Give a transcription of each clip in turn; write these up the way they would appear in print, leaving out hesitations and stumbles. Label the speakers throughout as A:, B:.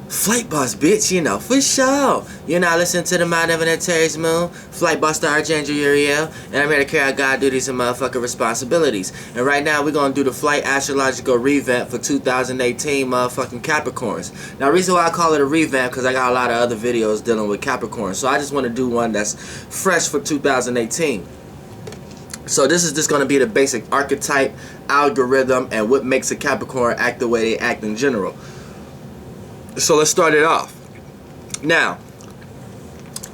A: Flight boss, bitch, you know, for sure. You're not listening to the Mind of an Terry's Moon, Flight boss the Archangel Uriel, and I'm here to carry out God duties and motherfucking responsibilities. And right now, we're gonna do the flight astrological revamp for 2018 motherfucking Capricorns. Now, the reason why I call it a revamp, because I got a lot of other videos dealing with Capricorn. So I just want to do one that's fresh for 2018. So this is just going to be the basic archetype, algorithm, and what makes a Capricorn act the way they act in general. So let's start it off. Now,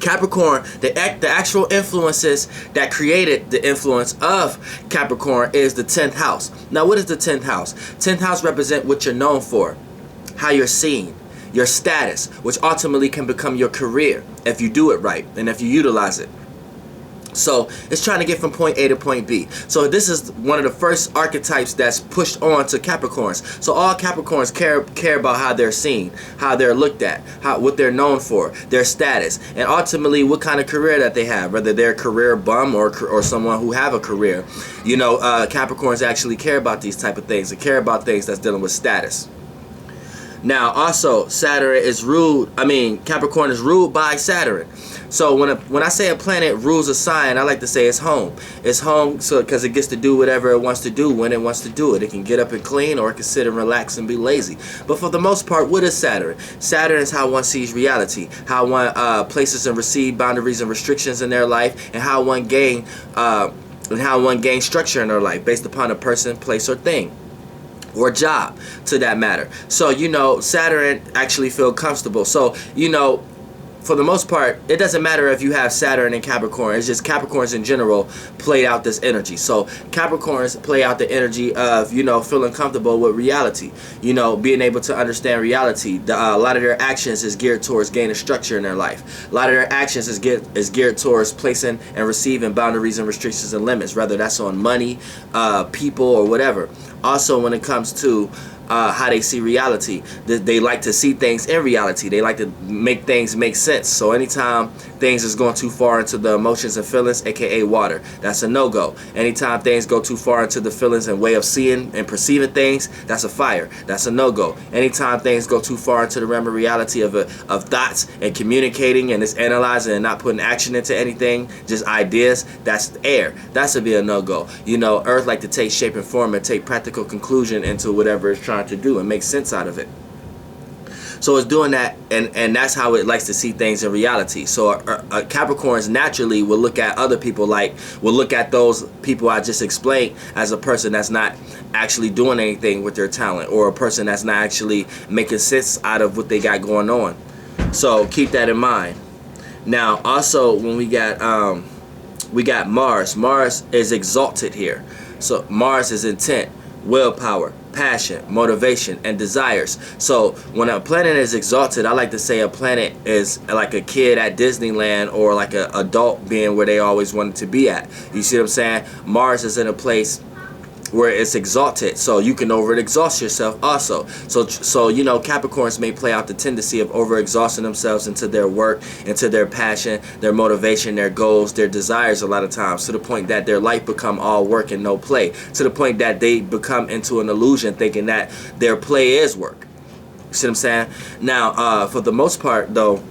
A: Capricorn, the actual influences that created the influence of Capricorn is the 10th house. Now, what is the 10th house? 10th house represents what you're known for, how you're seen, your status, which ultimately can become your career if you do it right and if you utilize it. So it's trying to get from point A to point B. So this is one of the first archetypes that's pushed on to Capricorns. So all Capricorns care about how they're seen, how they're looked at, what they're known for, their status, and ultimately what kind of career that they have, whether they're a career bum or someone who have a career. You know, Capricorns actually care about these type of things. They care about things that's dealing with status. Now, also, Saturn is ruled, Capricorn is ruled by Saturn. So when I say a planet rules a sign, I like to say it's home. It's home because it gets to do whatever it wants to do when it wants to do it. It can get up and clean, or it can sit and relax and be lazy. But for the most part, what is Saturn? Saturn is how one sees reality, how one places and receives boundaries and restrictions in their life, and how one gains structure in their life based upon a person, place, or thing, or job, to that matter. So, you know, Saturn actually feel comfortable. So, you know, for the most part, it doesn't matter if you have Saturn and Capricorn. It's just Capricorns in general play out this energy. So Capricorns play out the energy of, you know, feeling comfortable with reality. You know, being able to understand reality. A lot of their actions is geared towards gaining structure in their life. A lot of their actions is geared towards placing and receiving boundaries and restrictions and limits, whether that's on money, people, or whatever. Also, when it comes to how they see reality, they like to see things in reality. They like to make things make sense. So anytime things is going too far into the emotions and feelings, aka water, that's a no-go. Anytime things go too far into the feelings and way of seeing and perceiving things, that's a fire. That's a no-go. Anytime things go too far into the realm of reality of thoughts and communicating and just analyzing and not putting action into anything, just ideas, that's air. That's a be a no-go. You know, Earth like to take shape and form and take practical conclusion into whatever it's trying to do and make sense out of it. So it's doing that, and that's how it likes to see things in reality. So Capricorns naturally will look at other people will look at those people I just explained as a person that's not actually doing anything with their talent, or a person that's not actually making sense out of what they got going on. So keep that in mind. Now also, when we got Mars. Mars is exalted here. So Mars is intent, willpower, passion, motivation, and desires. So when a planet is exalted, I like to say a planet is like a kid at Disneyland, or like an adult being where they always wanted to be at. You see what I'm saying? Mars is in a place where it's exalted, so you can over-exhaust yourself also. So you know, Capricorns may play out the tendency of over-exhausting themselves into their work, into their passion, their motivation, their goals, their desires a lot of times, to the point that their life become all work and no play, to the point that they become into an illusion thinking that their play is work. You see what I'm saying? Now, for the most part though,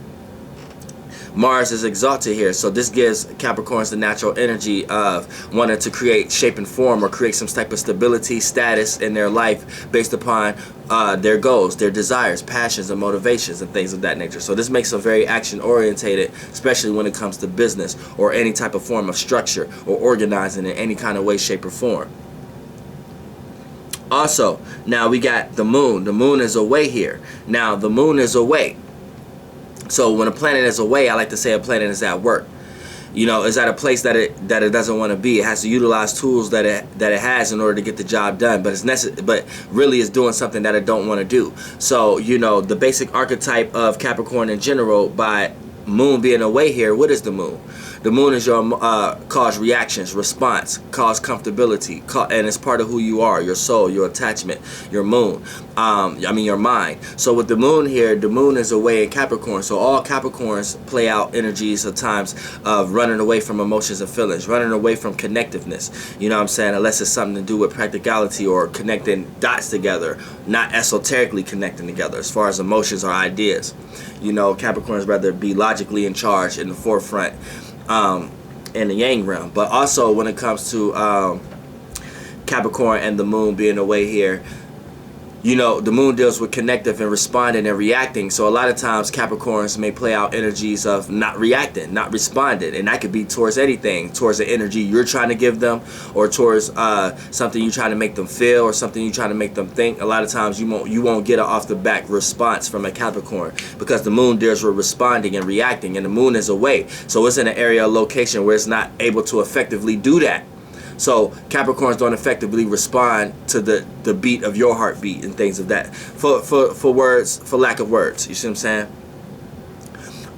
A: Mars is exalted here, so this gives Capricorns the natural energy of wanting to create shape and form, or create some type of stability, status in their life based upon their goals, their desires, passions, and motivations, and things of that nature. So this makes them very action orientated, especially when it comes to business or any type of form of structure or organizing in any kind of way, shape, or form. Also, now we got the moon. The moon is away here. Now the moon is away. So when a planet is away, I like to say a planet is at work. You know, it's at a place that it doesn't want to be. It has to utilize tools that it has in order to get the job done. But but really is doing something that it don't want to do. So, you know, the basic archetype of Capricorn in general, by moon being away here, what is the moon? The moon is your cause reactions, response, cause comfortability, and it's part of who you are, your soul, your attachment, your moon. Your mind. So with the moon here, the moon is away in Capricorn. So all Capricorns play out energies at times of running away from emotions and feelings, running away from connectiveness. You know what I'm saying? Unless it's something to do with practicality or connecting dots together, not esoterically connecting together as far as emotions or ideas. You know, Capricorns rather be logically in charge in the forefront in the yang realm. But also when it comes to Capricorn and the moon being away here, you know, the moon deals with connective and responding and reacting. So a lot of times Capricorns may play out energies of not reacting, not responding. And that could be towards anything, towards the energy you're trying to give them, or towards something you're trying to make them feel, or something you're trying to make them think. A lot of times you won't get an off the back response from a Capricorn, because the moon deals with responding and reacting, and the moon is away. So it's in an area or location where it's not able to effectively do that. So Capricorns don't effectively respond to the beat of your heartbeat and things of that, for lack of words. You see what I'm saying?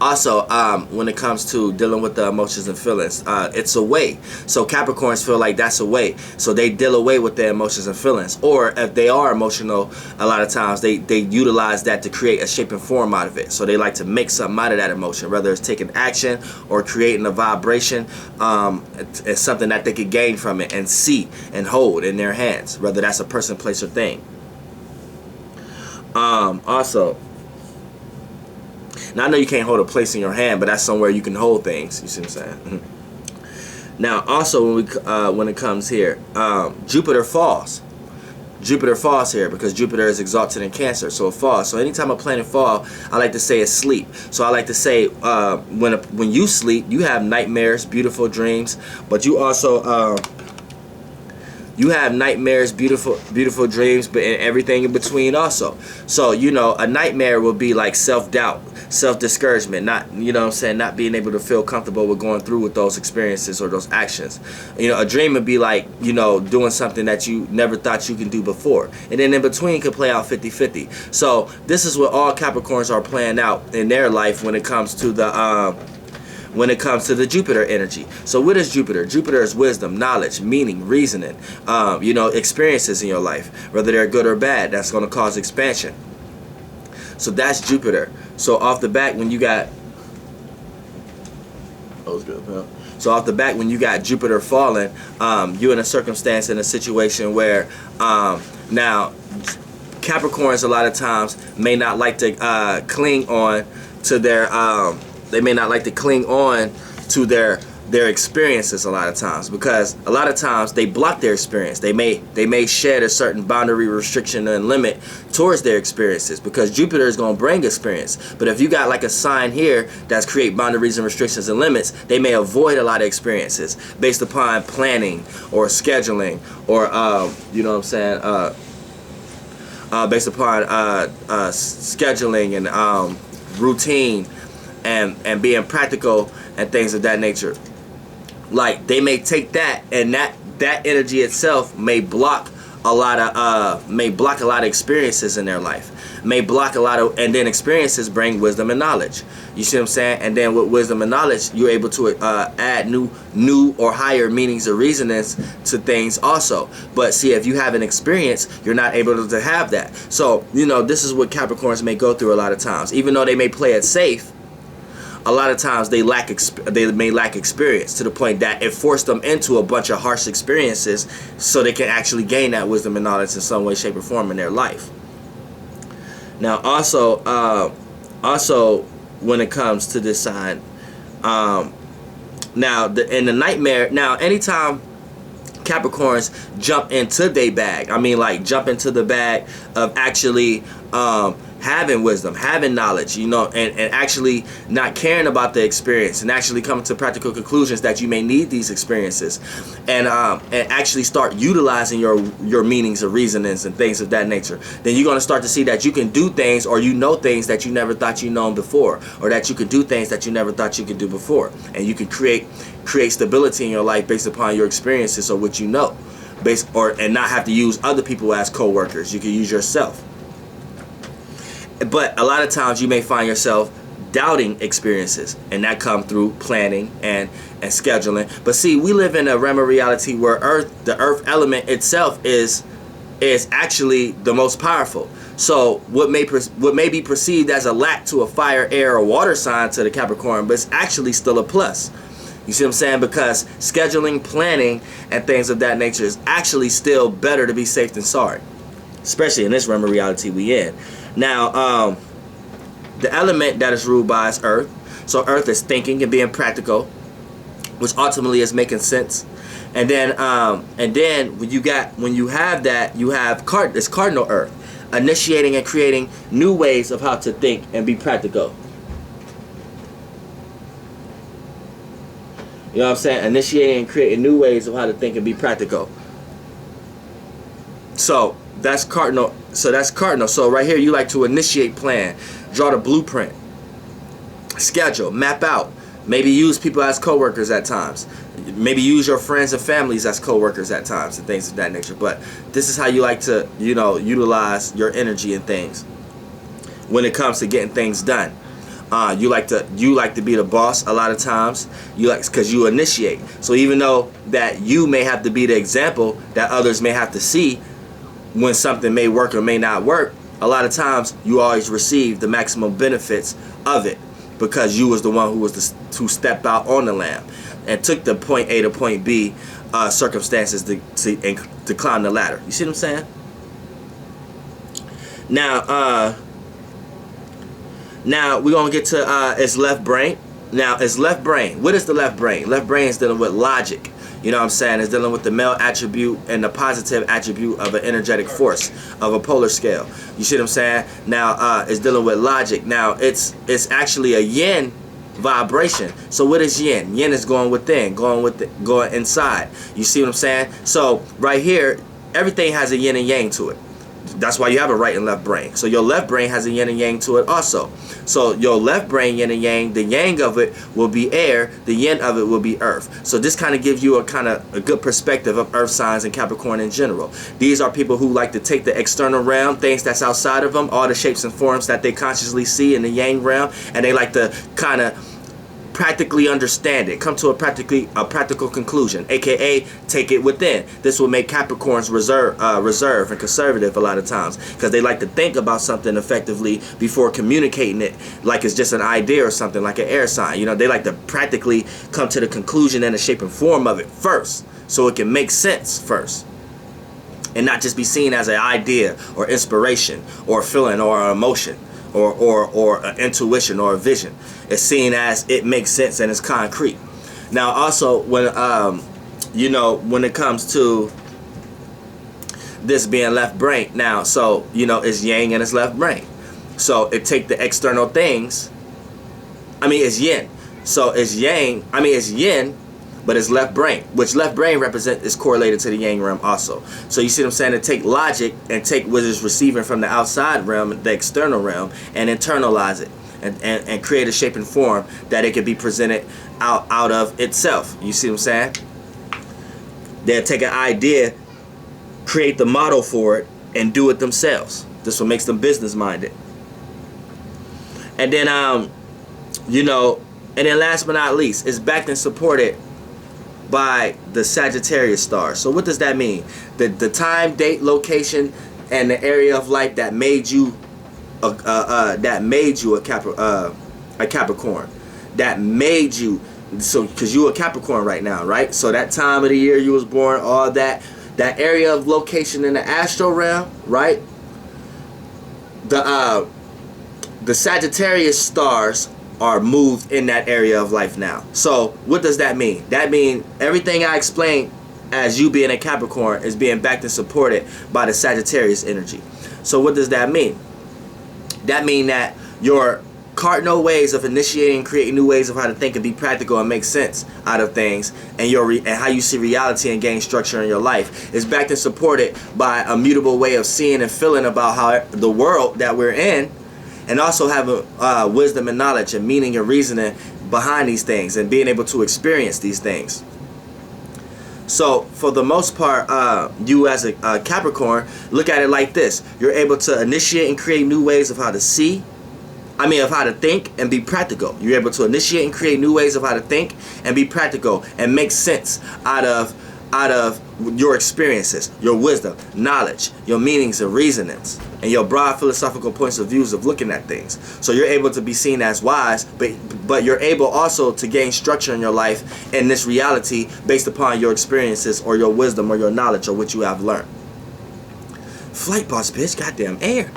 A: Also, when it comes to dealing with the emotions and feelings, it's a way. So Capricorns feel like that's a way. So they deal away with their emotions and feelings. Or if they are emotional, a lot of times they utilize that to create a shape and form out of it. So they like to make something out of that emotion, whether it's taking action or creating a vibration. It's something that they could gain from it and see and hold in their hands, whether that's a person, place, or thing. Also, now I know you can't hold a place in your hand, but that's somewhere you can hold things. You see what I'm saying? Now, also when it comes here, Jupiter falls. Jupiter falls here because Jupiter is exalted in Cancer, so it falls. So anytime a planet falls, I like to say it's sleep. So I like to say when you sleep, you have nightmares, beautiful dreams, but you also you have nightmares, beautiful dreams, but everything in between also. So, you know, a nightmare will be like self-doubt, self-discouragement, not, you know what I'm saying, not being able to feel comfortable with going through with those experiences or those actions. You know, a dream would be like, you know, doing something that you never thought you can do before. And then in between could play out 50-50. So this is what all Capricorns are playing out in their life when it comes to the Jupiter energy. So what is Jupiter? Jupiter is wisdom, knowledge, meaning, reasoning, you know, experiences in your life, whether they're good or bad. That's going to cause expansion. So that's Jupiter. So off the back, when you got, that was good, man. So off the back, when you got Jupiter falling, you're in a circumstance, in a situation where now Capricorns a lot of times may not like to cling on to their they may not like to cling on to their experiences a lot of times, because a lot of times they block their experience. They may shed a certain boundary, restriction, and limit towards their experiences, because Jupiter is going to bring experience. But if you got like a sign here that's create boundaries and restrictions and limits, they may avoid a lot of experiences based upon planning or scheduling, or you know what I'm saying, based upon scheduling and routine and being practical and things of that nature. Like, they may take that, and that energy itself may block a lot of experiences in their life, may block a lot of, and then experiences bring wisdom and knowledge. You see what I'm saying? And then with wisdom and knowledge, you're able to add new or higher meanings or reasonings to things also. But see, if you have an experience, you're not able to have that. So, you know, this is what Capricorns may go through a lot of times. Even though they may play it safe, a lot of times they may lack experience, to the point that it forced them into a bunch of harsh experiences so they can actually gain that wisdom and knowledge in some way, shape, or form in their life. Now, also when it comes to this sign, now in the nightmare, now anytime Capricorns jump into their bag, I mean, like, jump into the bag of actually having wisdom, having knowledge, you know, and actually not caring about the experience, and actually coming to practical conclusions that you may need these experiences, and actually start utilizing your meanings or reasonings and things of that nature, then you're going to start to see that you can do things, or you know things that you never thought you known before, or that you could do things that you never thought you could do before, and you can create stability in your life based upon your experiences or what you know, and not have to use other people as co-workers. You can use yourself. But a lot of times you may find yourself doubting experiences, and that come through planning and scheduling. But see, we live in a realm of reality where the earth element itself is actually the most powerful. So what may be perceived as a lack to a fire, air, or water sign to the Capricorn, but it's actually still a plus. You see what I'm saying? Because scheduling, planning, and things of that nature is actually still better to be safe than sorry, especially in this realm of reality we in. Now, the element that is ruled by is Earth. So Earth is thinking and being practical, which ultimately is making sense. And then when you have that, you have this cardinal Earth, initiating and creating new ways of how to think and be practical. You know what I'm saying? Initiating and creating new ways of how to think and be practical. So that's cardinal. So right here, you like to initiate, plan, draw the blueprint, schedule, map out. Maybe use people as co-workers at times. Maybe use your friends and families as co-workers at times and things of that nature. But this is how you like to, utilize your energy and things when it comes to getting things done. You like to be the boss a lot of times. Because you initiate. So even though that you may have to be the example that others may have to see when something may work or may not work, a lot of times you always receive the maximum benefits of it, because you was the one who stepped out on the lamb and took the point A to point B circumstances to climb the ladder. You see what I'm saying? Now we're gonna get to its left brain. Now its left brain. What is the left brain? Left brain is dealing with logic. You know what I'm saying? It's dealing with the male attribute and the positive attribute of an energetic force of a polar scale. You see what I'm saying? Now it's dealing with logic. Now it's actually a yin vibration. So what is yin? Yin is going within, going inside. You see what I'm saying? So right here, everything has a yin and yang to it. That's why you have a right and left brain. So your left brain has a yin and yang to it also. So your left brain, yin and yang, the yang of it will be air, the yin of it will be earth. So this kind of gives you a good perspective of earth signs and Capricorn in general. These are people who like to take the external realm, things that's outside of them, all the shapes and forms that they consciously see in the yang realm, and they like to kind of practically understand it, come to a practical conclusion, aka take it within. This will make Capricorns reserve and conservative a lot of times, because they like to think about something effectively before communicating it like it's just an idea or something, like an air sign. They like to practically come to the conclusion and the shape and form of it first, so it can make sense first, and not just be seen as an idea or inspiration or feeling or emotion or an intuition or a vision. It's seen as it makes sense and it's concrete. Now also when when it comes to this being left brain, now so it's yang and it's left brain. So it take the external things. It's yin. So it's yang. It's yin, but it's left brain, which left brain is correlated to the yang realm also. So you see what I'm saying? To take logic and take what is receiving from the outside realm, the external realm, and internalize it and create a shape and form that it can be presented out of itself. You see what I'm saying? They'll take an idea, create the model for it, and do it themselves. This what makes them business minded. And then and then last but not least, it's backed and supported by the Sagittarius star. So what does that mean? The time, date, location, and the area of life that made you a Capricorn. That made you, so because you're a Capricorn right now, right? So that time of the year you was born, all that area of location in the astral realm, right? The Sagittarius stars are moved in that area of life now. So what does that mean? That means everything I explained as you being a Capricorn is being backed and supported by the Sagittarius energy. So what does that mean? That means that your cardinal ways of initiating and creating new ways of how to think and be practical and make sense out of things, and and how you see reality and gain structure in your life is backed and supported by a mutable way of seeing and feeling about how the world that we're in, and also having wisdom and knowledge and meaning and reasoning behind these things and being able to experience these things. So for the most part, you as a Capricorn, look at it like this. You're able to initiate and create new ways of how to see, of how to think and be practical. You're able to initiate and create new ways of how to think and be practical and make sense out of your experiences, your wisdom, knowledge, your meanings and reasonings, and your broad philosophical points of views of looking at things. So you're able to be seen as wise, but you're able also to gain structure in your life in this reality based upon your experiences or your wisdom or your knowledge or what you have learned. Flight boss, bitch, goddamn air.